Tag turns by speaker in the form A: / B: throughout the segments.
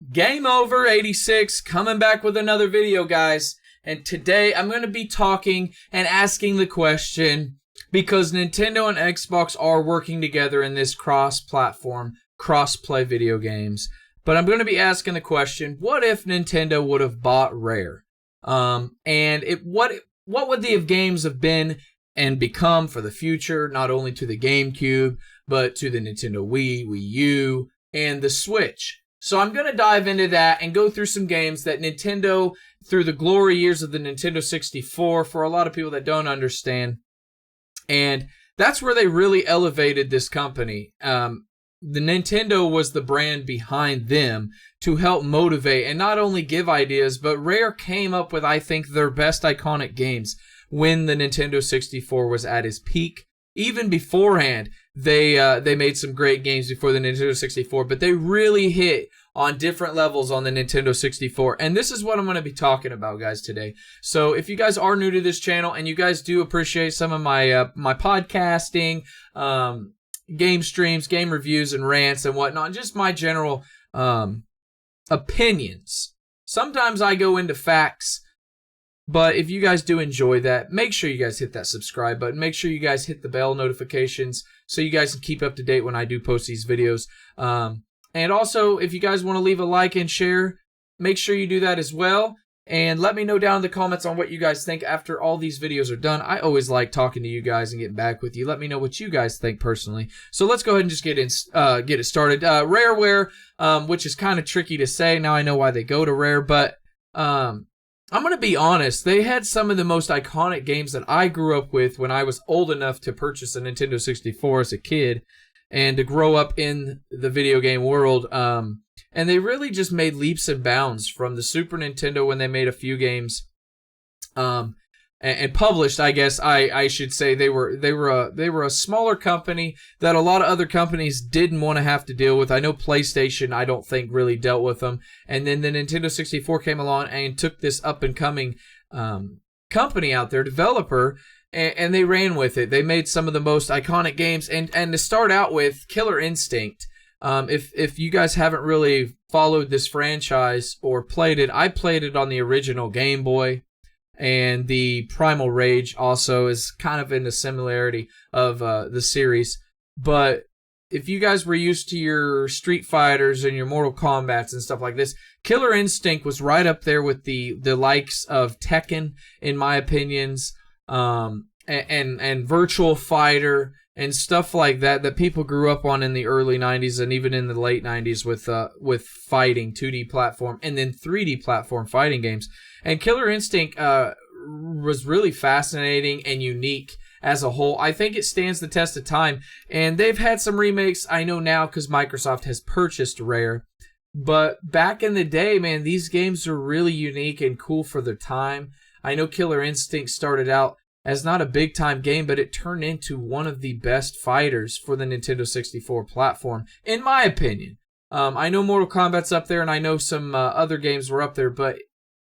A: Gameover86 coming back with another video, guys. And today I'm going to be talking and asking the question, because Nintendo and Xbox are working together in this cross-platform, cross-play video games. But I'm going to be asking the question, what if Nintendo would have bought Rare? What would the games have been and become for the future, not only to the GameCube, but to the Nintendo Wii, Wii U, and the Switch? So I'm going to dive into that and go through some games that Nintendo, through the glory years of the Nintendo 64, for a lot of people that don't understand. And that's where they really elevated this company. The Nintendo was the brand behind them to help motivate and not only give ideas, but Rare came up with, I think, their best iconic games when the Nintendo 64 was at its peak. Even beforehand, they made some great games before the Nintendo 64, but they really hit on different levels on the Nintendo 64. And this is what I'm going to be talking about, guys, today. So if you guys are new to this channel and you guys do appreciate some of my my podcasting, game streams, game reviews, and rants and whatnot, just my general opinions. Sometimes I go into facts. But if you guys do enjoy that, make sure you guys hit that subscribe button. Make sure you guys hit the bell notifications so you guys can keep up to date when I do post these videos. And also, if you guys want to leave a like and share, make sure you do that as well. And let me know down in the comments on what you guys think after all these videos are done. I always like talking to you guys and getting back with you. Let me know what you guys think personally. So let's go ahead and just get it started. Rareware, which is kind of tricky to say. Now I know why they go to Rare, but I'm going to be honest, they had some of the most iconic games that I grew up with when I was old enough to purchase a Nintendo 64 as a kid and to grow up in the video game world. And they really just made leaps and bounds from the Super Nintendo when they made a few games and published, I guess I should say. They were a smaller company that a lot of other companies didn't want to have to deal with. I know PlayStation, I don't think, really dealt with them. And then the Nintendo 64 came along and took this up-and-coming company out there, developer, and they ran with it. They made some of the most iconic games. And to start out with, Killer Instinct. If you guys haven't really followed this franchise or played it, I played it on the original Game Boy. And the Primal Rage also is kind of in the similarity of the series. But if you guys were used to your Street Fighters and your Mortal Kombats and stuff like this, Killer Instinct was right up there with the likes of Tekken, in my opinions, and Virtual Fighter and stuff like that people grew up on in the early 90s and even in the late 90s with fighting, 2D platform, and then 3D platform fighting games. And Killer Instinct was really fascinating and unique as a whole. I think it stands the test of time. And they've had some remakes, I know now, because Microsoft has purchased Rare. But back in the day, man, these games are really unique and cool for their time. I know Killer Instinct started out as not a big-time game, but it turned into one of the best fighters for the Nintendo 64 platform, in my opinion. I know Mortal Kombat's up there, and I know some other games were up there, but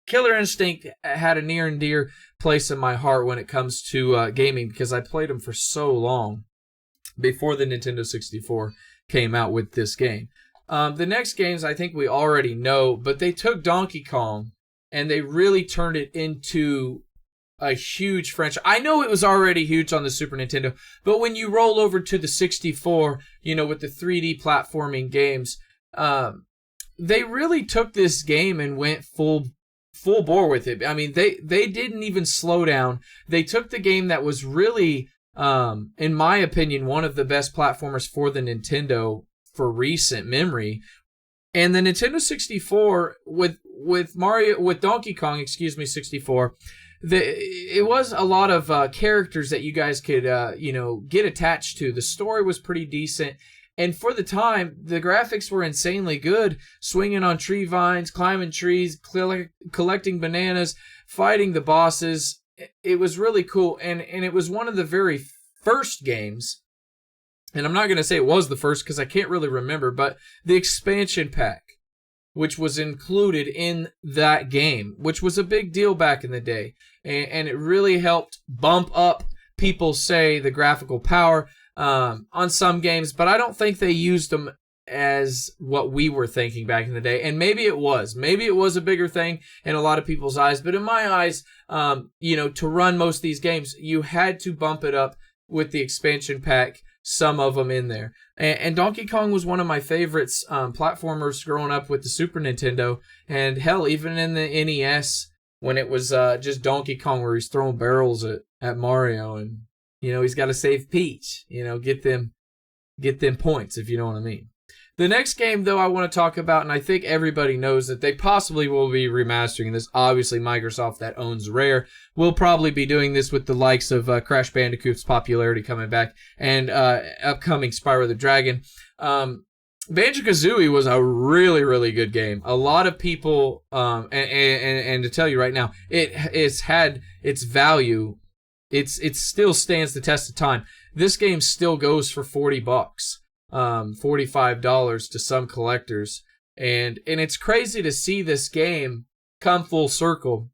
A: Killer Instinct had a near and dear place in my heart when it comes to gaming, because I played them for so long before the Nintendo 64 came out with this game. The next games I think we already know, but they took Donkey Kong and they really turned it into a huge franchise. I know it was already huge on the Super Nintendo, but when you roll over to the 64, with the 3D platforming games, they really took this game and went full bore with it. I mean, they didn't even slow down. They took the game that was really, in my opinion, one of the best platformers for the Nintendo for recent memory. And the Nintendo 64 with Donkey Kong, 64, it was a lot of characters that you guys could get attached to. The story was pretty decent. And for the time, the graphics were insanely good. Swinging on tree vines, climbing trees, collecting bananas, fighting the bosses. It was really cool. And it was one of the very first games. And I'm not going to say it was the first because I can't really remember. But the expansion pack, which was included in that game, which was a big deal back in the day. And it really helped bump up, people say, the graphical power on some games, but I don't think they used them as what we were thinking back in the day. And maybe it was. Maybe it was a bigger thing in a lot of people's eyes. But in my eyes, to run most of these games, you had to bump it up with the expansion pack, some of them in there. And Donkey Kong was one of my favorites platformers growing up with the Super Nintendo. And hell, even in the NES, when it was just Donkey Kong where he's throwing barrels at Mario and, he's got to save Peach, get them points, if you know what I mean. The next game, though, I want to talk about, and I think everybody knows that they possibly will be remastering this. Obviously, Microsoft, that owns Rare, will probably be doing this with the likes of Crash Bandicoot's popularity coming back and upcoming Spyro the Dragon. Banjo-Kazooie was a really, really good game. A lot of people, and to tell you right now, it's had its value. It still stands the test of time. This game still goes for $40. $45 to some collectors, and it's crazy to see this game come full circle.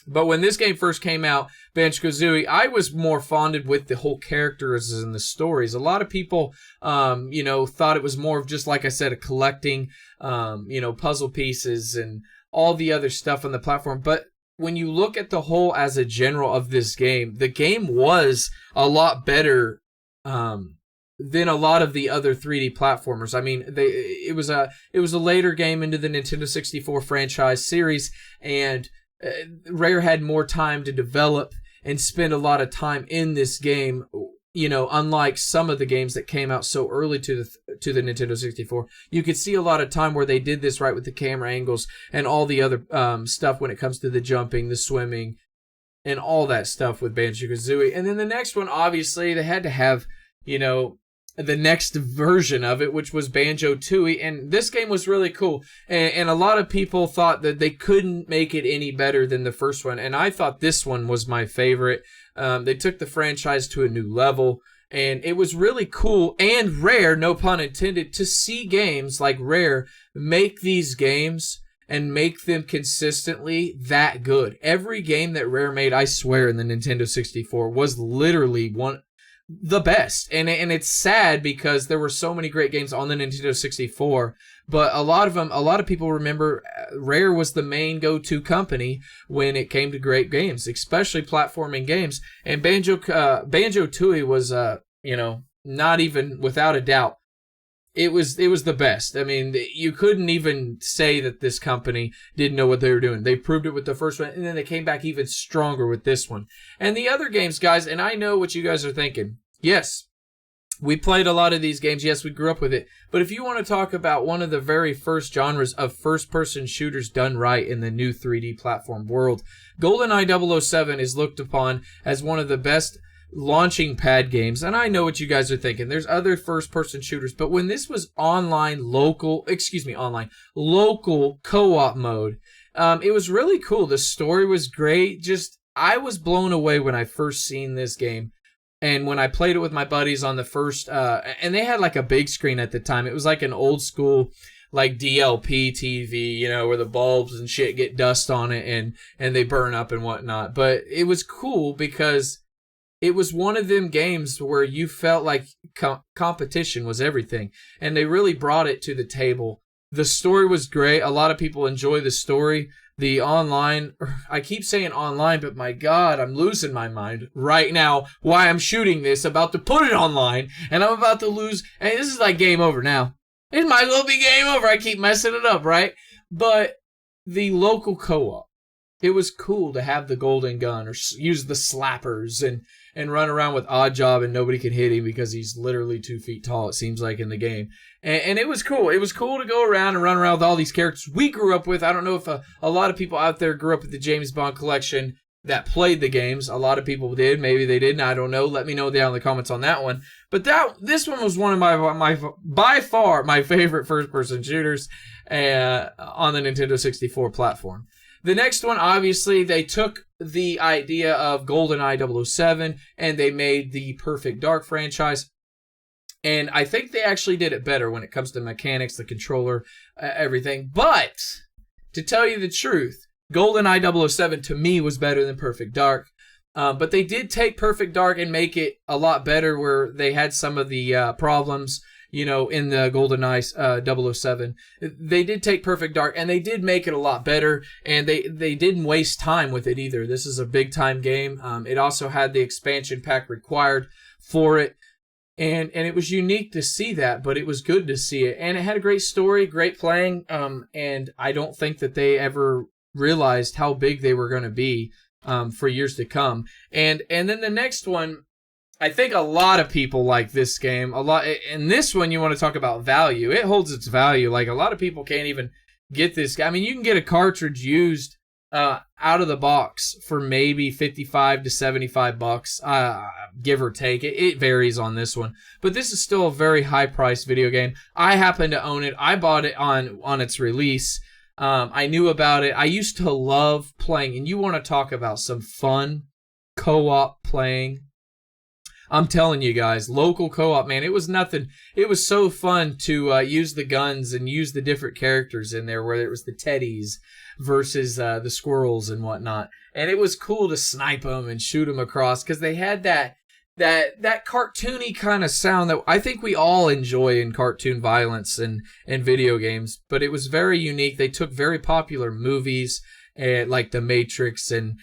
A: But when this game first came out, Banjo-Kazooie, I was more fonded with the whole characters and the stories. A lot of people, thought it was more of just, like I said, a collecting, puzzle pieces and all the other stuff on the platform. But when you look at the whole as a general of this game, the game was a lot better, than a lot of the other 3D platformers. I mean, it was a later game into the Nintendo 64 franchise series, and Rare had more time to develop and spend a lot of time in this game. Unlike some of the games that came out so early to the Nintendo 64, you could see a lot of time where they did this right with the camera angles and all the other stuff when it comes to the jumping, the swimming, and all that stuff with Banjo-Kazooie. And then the next one, obviously, they had to have, the next version of it, which was Banjo-Tooie, and this game was really cool. And a lot of people thought that they couldn't make it any better than the first one, and I thought this one was my favorite. They took the franchise to a new level, and it was really cool and rare, no pun intended, to see games like Rare make these games and make them consistently that good. Every game that Rare made, I swear, in the Nintendo 64 was literally the best. And it's sad because there were so many great games on the Nintendo 64, but a lot of people remember Rare was the main go-to company when it came to great games, especially platforming games. And Banjo-Tooie was not even without a doubt, it was the best. I mean, you couldn't even say that this company didn't know what they were doing. They proved it with the first one, and then they came back even stronger with this one. And the other games, guys, and I know what you guys are thinking. Yes, we played a lot of these games. Yes, we grew up with it. But if you want to talk about one of the very first genres of first-person shooters done right in the new 3D platform world, GoldenEye 007 is looked upon as one of the best launching pad games. And I know what you guys are thinking. There's other first-person shooters, but when this was local co-op mode, it was really cool. The story was great. I was blown away when I first seen this game. And when I played it with my buddies on the first, and they had like a big screen at the time. It was like an old school, like DLP TV, where the bulbs and shit get dust on it and they burn up and whatnot. But it was cool because it was one of them games where you felt like competition was everything. And they really brought it to the table. The story was great. A lot of people enjoy the story. The online, I keep saying online, but my God, I'm losing my mind right now why I'm shooting this, about to put it online, and I'm about to lose, and this is like game over now. It might as well be game over. I keep messing it up, right? But the local co-op, it was cool to have the golden gun or use the slappers and run around with Oddjob and nobody could hit him because he's literally 2 feet tall, it seems like, in the game. And it was cool. It was cool to go around and run around with all these characters we grew up with. I don't know if a lot of people out there grew up with the James Bond collection that played the games. A lot of people did. Maybe they didn't. I don't know. Let me know down in the comments on that one. But this one was one of my by far my favorite first-person shooters on the Nintendo 64 platform. The next one, obviously, they took the idea of GoldenEye 007 and they made the Perfect Dark franchise. And I think they actually did it better when it comes to mechanics, the controller, everything. But to tell you the truth, GoldenEye 007 to me was better than Perfect Dark. But they did take Perfect Dark and make it a lot better where they had some of the problems. in the GoldenEye 007. They did take Perfect Dark, and they did make it a lot better, and they didn't waste time with it either. This is a big-time game. It also had the expansion pack required for it, and it was unique to see that, but it was good to see it. And it had a great story, great playing, and I don't think that they ever realized how big they were going to be for years to come. And then the next one, I think a lot of people like this game a lot. And this one, you want to talk about value. It holds its value. Like, a lot of people can't even get this. I mean, you can get a cartridge used out of the box for maybe $55 to $75, give or take. It varies on this one. But this is still a very high-priced video game. I happen to own it. I bought it on its release. I knew about it. I used to love playing. And you want to talk about some fun co-op playing. I'm telling you guys, local co-op, man, it was nothing. It was so fun to use the guns and use the different characters in there, whether it was the teddies versus the squirrels and whatnot. And it was cool to snipe them and shoot them across, because they had that cartoony kind of sound that I think we all enjoy in cartoon violence and video games. But it was very unique. They took very popular movies like The Matrix and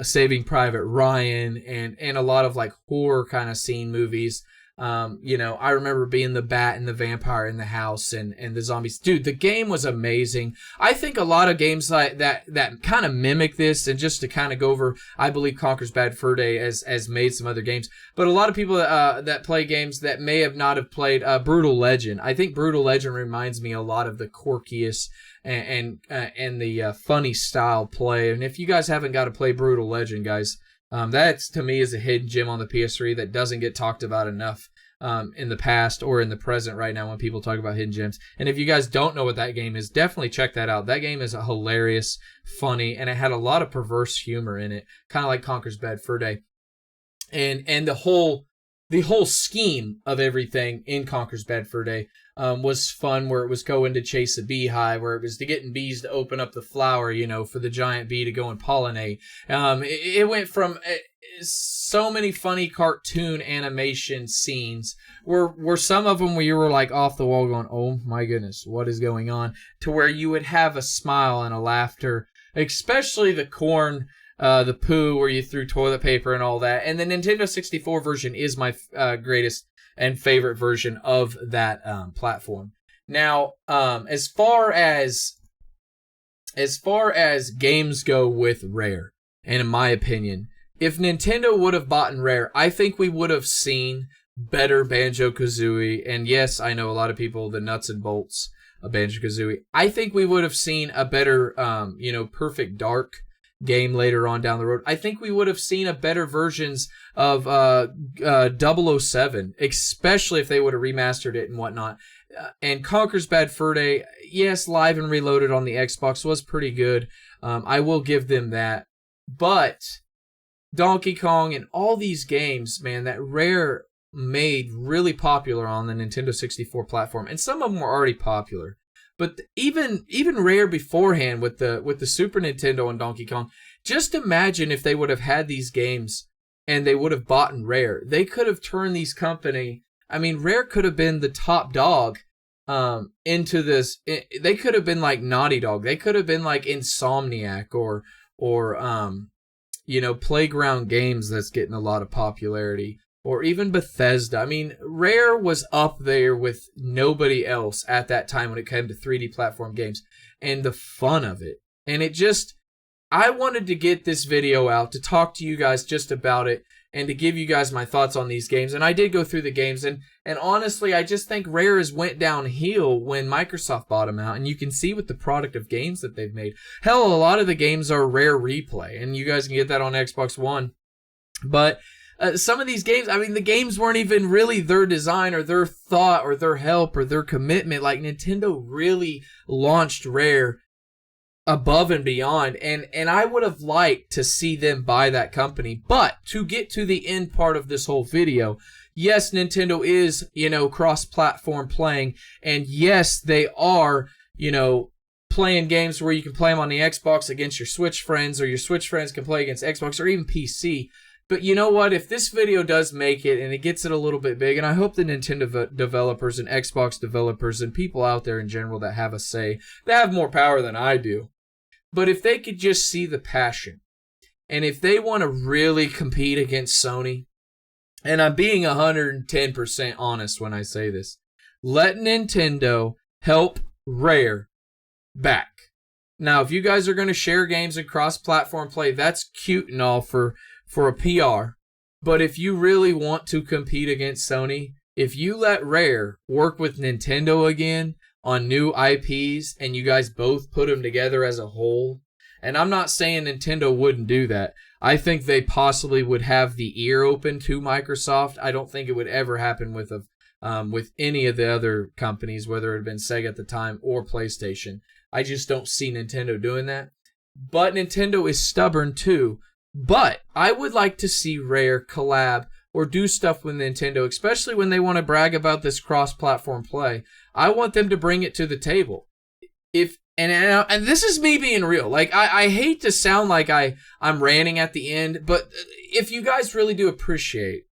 A: Saving Private Ryan and a lot of like horror kind of scene movies. I remember being the bat and the vampire in the house and the zombies. Dude, the game was amazing. I think a lot of games like that kind of mimic this, and just to kind of go over, I believe Conker's Bad Fur Day has made some other games. But a lot of people that play games that may have not have played Brutal Legend. I think Brutal Legend reminds me a lot of the quirkiest and the funny style play. And if you guys haven't got to play Brutal Legend, guys, that to me is a hidden gem on the PS3 that doesn't get talked about enough in the past or in the present right now when people talk about hidden gems. And if you guys don't know what that game is, definitely check that out. That game is hilarious, funny, and it had a lot of perverse humor in it, kind of like Conker's Bad Fur Day. And the whole scheme of everything in Conker's Bad Fur Day was fun, where it was going to chase a beehive, where it was to getting bees to open up the flower, for the giant bee to go and pollinate. It went from so many funny cartoon animation scenes, where some of them where you were like off the wall going, oh my goodness, what is going on? To where you would have a smile and a laughter, especially the corn, the poo where you threw toilet paper and all that. And the Nintendo 64 version is my greatest and favorite version of that platform. Now, as far as games go with Rare, and in my opinion, if Nintendo would have bought Rare, I think we would have seen better Banjo-Kazooie. And yes, I know a lot of people, the nuts and bolts of Banjo-Kazooie. I think we would have seen a better, Perfect Dark game later on down the road. I think we would have seen a better versions of 007, especially if they would have remastered it and whatnot. And Conker's Bad Fur Day, yes, Live and Reloaded on the Xbox was pretty good. I will give them that. But Donkey Kong and all these games, man, that Rare made really popular on the Nintendo 64 platform, and some of them were already popular. But even Rare beforehand with the Super Nintendo and Donkey Kong, just imagine if they would have had these games and they would have bought Rare. They could have turned these company. I mean, Rare could have been the top dog into this. They could have been like Naughty Dog. They could have been like Insomniac or Playground Games that's getting a lot of popularity. Or even Bethesda. I mean, Rare was up there with nobody else at that time when it came to 3D platform games. And the fun of it. And I wanted to get this video out to talk to you guys just about it and to give you guys my thoughts on these games. And I did go through the games. And honestly, I just think Rare has went downhill when Microsoft bought them out. And you can see with the product of games that they've made. Hell, a lot of the games are Rare Replay. And you guys can get that on Xbox One. But some of these games, I mean, the games weren't even really their design or their thought or their help or their commitment. Like, Nintendo really launched Rare above and beyond. And I would have liked to see them buy that company. But to get to the end part of this whole video, yes, Nintendo is, cross-platform playing. And yes, they are, playing games where you can play them on the Xbox against your Switch friends, or your Switch friends can play against Xbox or even PC. But you know what? If this video does make it and it gets it a little bit big, and I hope the Nintendo developers and Xbox developers and people out there in general that have a say, they have more power than I do. But if they could just see the passion, and if they want to really compete against Sony, and I'm being 110% honest when I say this, let Nintendo help Rare back. Now, if you guys are going to share games and cross-platform play, that's cute and all for a PR. But if you really want to compete against Sony, if you let Rare work with Nintendo again on new IPs and you guys both put them together as a whole, and I'm not saying Nintendo wouldn't do that. I think they possibly would have the ear open to Microsoft. I don't think it would ever happen with any of the other companies, whether it had been Sega at the time or PlayStation. I just don't see Nintendo doing that. But Nintendo is stubborn too. But I would like to see Rare collab or do stuff with Nintendo, especially when they want to brag about this cross-platform play. I want them to bring it to the table. And this is me being real. Like, I hate to sound like I'm ranting at the end, but if you guys really do appreciate,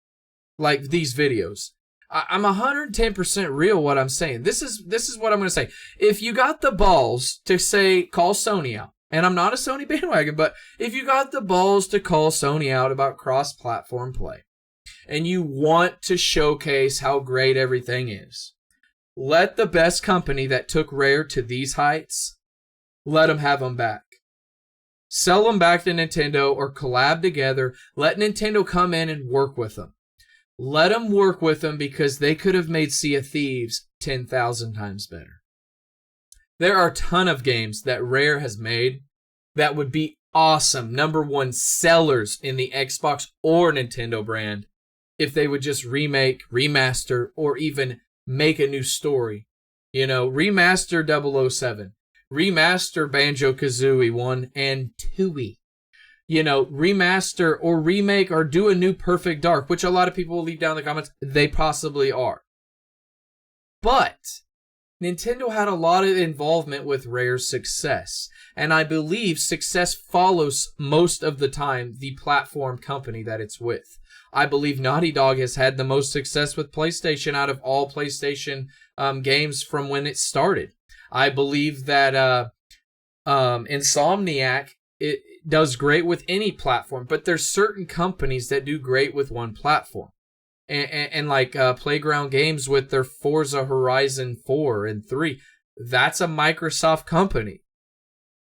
A: like, these videos, I'm 110% real what I'm saying. This is what I'm going to say. If you got the balls to say, call Sony out, and I'm not a Sony bandwagon, but if you got the balls to call Sony out about cross-platform play, and you want to showcase how great everything is, let the best company that took Rare to these heights, let them have them back. Sell them back to Nintendo or collab together. Let Nintendo come in and work with them. Let them work with them because they could have made Sea of Thieves 10,000 times better. There are a ton of games that Rare has made that would be awesome #1 sellers in the Xbox or Nintendo brand if they would just remake, remaster, or even make a new story. You know, remaster 007. Remaster Banjo-Kazooie 1 and 2. You know, remaster or remake or do a new Perfect Dark, which a lot of people will leave down in the comments. They possibly are. But Nintendo had a lot of involvement with Rare's success. And I believe success follows most of the time the platform company that it's with. I believe Naughty Dog has had the most success with PlayStation out of all PlayStation games from when it started. I believe that Insomniac it does great with any platform, but there's certain companies that do great with one platform. And like Playground Games with their Forza Horizon 4 and 3, that's a Microsoft company.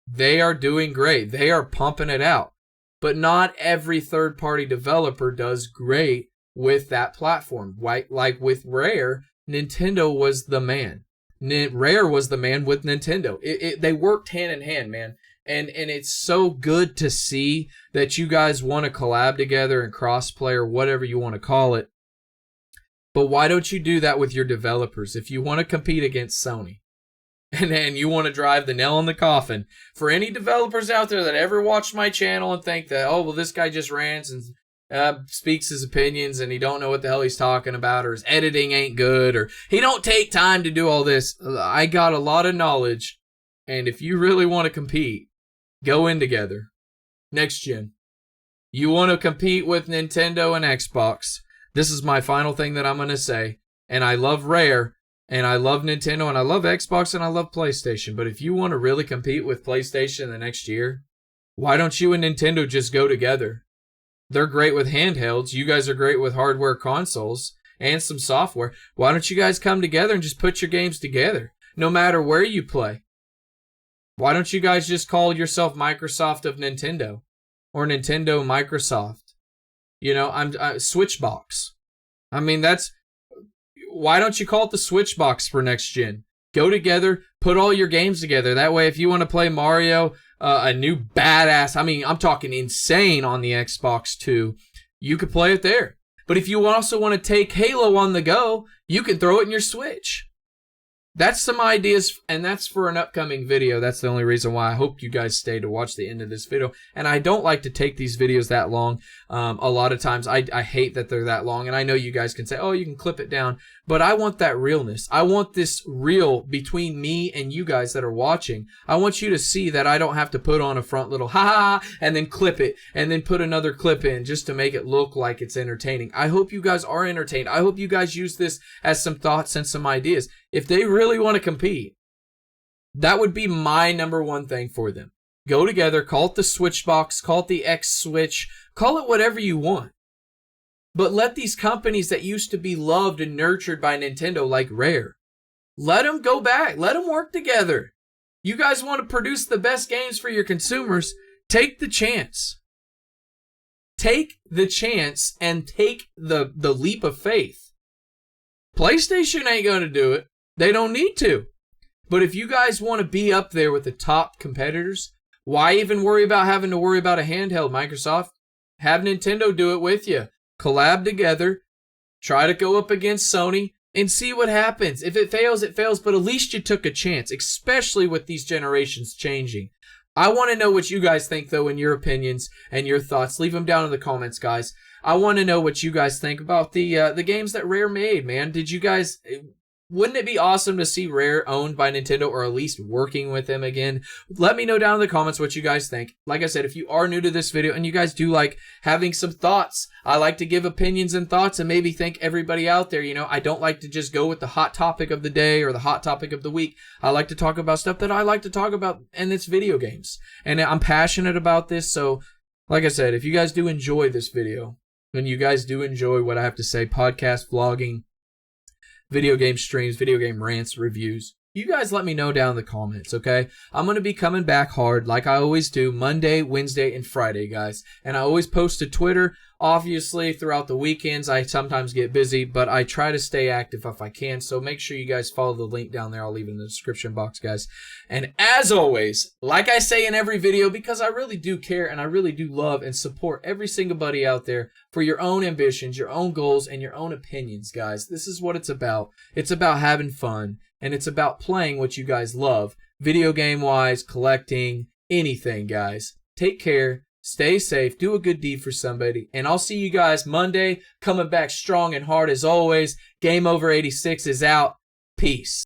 A: They are doing great. They are pumping it out. But not every third-party developer does great with that platform. Like with Rare, Nintendo was the man. Rare was the man with Nintendo. They worked hand in hand, man. And it's so good to see that you guys want to collab together and crossplay or whatever you want to call it. But why don't you do that with your developers? If you want to compete against Sony, and then you want to drive the nail in the coffin, for any developers out there that ever watched my channel and think that, oh, well, this guy just rants and speaks his opinions and he don't know what the hell he's talking about, or his editing ain't good, or he don't take time to do all this. I got a lot of knowledge, and if you really want to compete, go in together. Next gen. You want to compete with Nintendo and Xbox. This is my final thing that I'm going to say. And I love Rare, and I love Nintendo, and I love Xbox, and I love PlayStation. But if you want to really compete with PlayStation the next year, why don't you and Nintendo just go together? They're great with handhelds. You guys are great with hardware consoles and some software. Why don't you guys come together and just put your games together, no matter where you play? Why don't you guys just call yourself Microsoft of Nintendo, or Nintendo Microsoft? You know, Switchbox. I mean, why don't you call it the Switchbox for next gen? Go together, put all your games together. That way, if you want to play Mario, a new badass, I mean, I'm talking insane on the Xbox 2, you could play it there. But if you also want to take Halo on the go, you can throw it in your Switch. That's some ideas, and that's for an upcoming video. That's the only reason why I hope you guys stay to watch the end of this video. And I don't like to take these videos that long. A lot of times I hate that they're that long, and I know you guys can say, oh, you can clip it down. But I want that realness. I want this real between me and you guys that are watching. I want you to see that I don't have to put on a front little ha and then clip it and then put another clip in just to make it look like it's entertaining. I hope you guys are entertained. I hope you guys use this as some thoughts and some ideas. If they really want to compete, that would be my number one thing for them. Go together, call it the Switch box, call it the X Switch, call it whatever you want. But let these companies that used to be loved and nurtured by Nintendo like Rare, let them go back. Let them work together. You guys want to produce the best games for your consumers? Take the chance. Take the chance and take the leap of faith. PlayStation ain't going to do it. They don't need to. But if you guys want to be up there with the top competitors, why even worry about having to worry about a handheld, Microsoft? Have Nintendo do it with you. Collab together, try to go up against Sony, and see what happens. If it fails, it fails, but at least you took a chance, especially with these generations changing. I want to know what you guys think, though, in your opinions and your thoughts. Leave them down in the comments, guys. I want to know what you guys think about the games that Rare made, man. Did you guys... Wouldn't it be awesome to see Rare owned by Nintendo or at least working with them again? Let me know down in the comments what you guys think. Like I said, if you are new to this video and you guys do like having some thoughts, I like to give opinions and thoughts and maybe thank everybody out there. You know, I don't like to just go with the hot topic of the day or the hot topic of the week. I like to talk about stuff that I like to talk about, and it's video games. And I'm passionate about this, so like I said, if you guys do enjoy this video, and you guys do enjoy what I have to say, podcast, vlogging, video game streams, video game rants, reviews, you guys let me know down in the comments, okay? I'm going to be coming back hard like I always do, Monday, Wednesday, and Friday, guys. And I always post to Twitter. Obviously, throughout the weekends, I sometimes get busy, but I try to stay active if I can. So make sure you guys follow the link down there. I'll leave it in the description box, guys. And as always, like I say in every video, because I really do care and I really do love and support every single buddy out there for your own ambitions, your own goals, and your own opinions, guys. This is what it's about. It's about having fun. And it's about playing what you guys love, video game-wise, collecting, anything, guys. Take care, stay safe, do a good deed for somebody, and I'll see you guys Monday, coming back strong and hard as always. Gameover86 is out. Peace.